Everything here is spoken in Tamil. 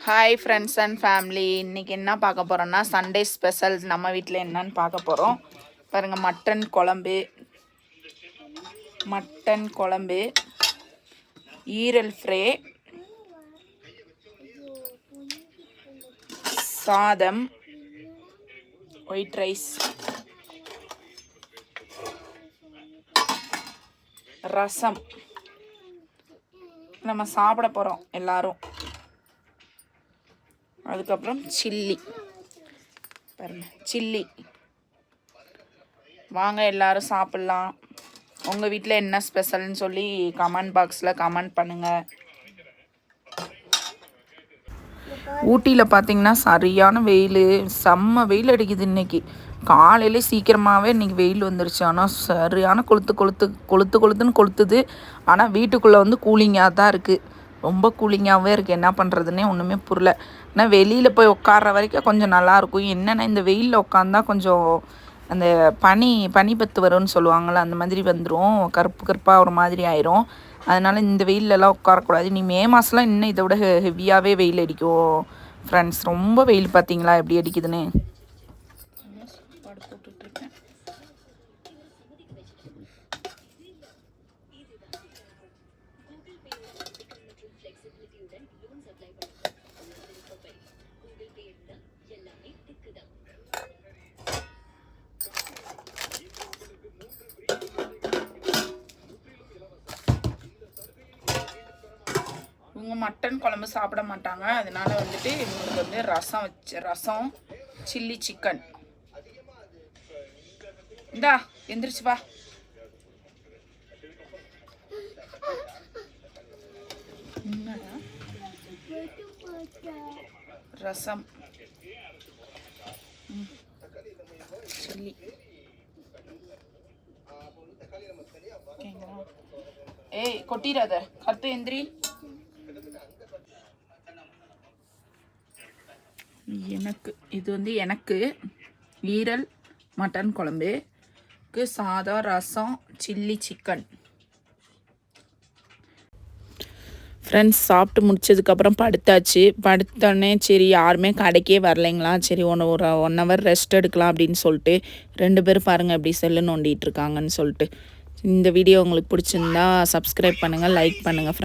Hi friends and family. இன்றைக்கி என்ன பார்க்க போகிறோன்னா சண்டே ஸ்பெஷல் நம்ம வீட்டில் என்னன்னு பார்க்க போகிறோம். பாருங்கள், மட்டன் குழம்பு, ஈரல் ஃப்ரை, சாதம், ஒயிட் ரைஸ், ரசம். நம்ம சாப்பிட போகிறோம் எல்லாரும். அதுக்கப்புறம் சில்லி. வாங்க எல்லாரும் சாப்பிட்லாம். உங்கள் வீட்டில் என்ன ஸ்பெஷல்னு சொல்லி கமெண்ட் பாக்ஸில் கமெண்ட் பண்ணுங்கள். ஊட்டியில் பார்த்திங்கன்னா சரியான வெயில், செம்ம வெயில் அடிக்குது. இன்றைக்கி காலையிலே சீக்கிரமாகவே இன்றைக்கி வெயில் வந்துருச்சு. ஆனால் சரியான கொளுத்துன்னு கொளுத்துது. ஆனால் வீட்டுக்குள்ளே வந்து கூலிங்காக தான் இருக்குது. ரொம்ப கூலிங்காகவே இருக்குது. என்ன பண்ணுறதுன்னே ஒன்றுமே புரியல. ஆனால் வெளியில் போய் உட்கார்ற வரைக்கும் கொஞ்சம் நல்லாயிருக்கும். என்னென்னா இந்த வெயிலில் உட்காந்தா கொஞ்சம் அந்த பனி பத்து வரும்னு சொல்லுவாங்கள்ல, அந்த மாதிரி வந்துடும். கருப்பாக ஒரு மாதிரி ஆயிரும். அதனால் இந்த வெயிலெலாம் உட்காரக்கூடாது. நீ மே மாதம்லாம் இன்னும் இதை விட ஹெவியாகவே வெயில் அடிக்கும் ஃப்ரெண்ட்ஸ். ரொம்ப வெயில் பார்த்தீங்களா எப்படி அடிக்குதுன்னு. இவங்க மட்டன் குழம்பு சாப்பிட மாட்டாங்க. அதனால வந்துட்டு இவங்களுக்கு வந்து ரசம் சில்லி சிக்கன். இந்தா எந்திரிச்சு வா. ரசம், சில்லி. ஏய் கொட்டிடாத, கத்து எந்திரி. எனக்கு ஈரல் மட்டன் குழம்புக்கு சாதம், ரசம், சில்லி சிக்கன். ஃப்ரெண்ட்ஸ், சாப்பிட்டு முடிச்சதுக்கப்புறம் படுத்தோடனே சரி யாருமே கடைக்கே வரலைங்களா, சரி ஒரு 1 ஹவர் ரெஸ்ட் எடுக்கலாம் அப்படின்னு சொல்லிட்டு 2 பேர் பாருங்கள் எப்படி செல்லு நோண்டிகிட்டு இருக்காங்கன்னு சொல்லிட்டு. இந்த வீடியோ உங்களுக்கு பிடிச்சிருந்தா சப்ஸ்கிரைப் பண்ணுங்கள், லைக் பண்ணுங்கள்.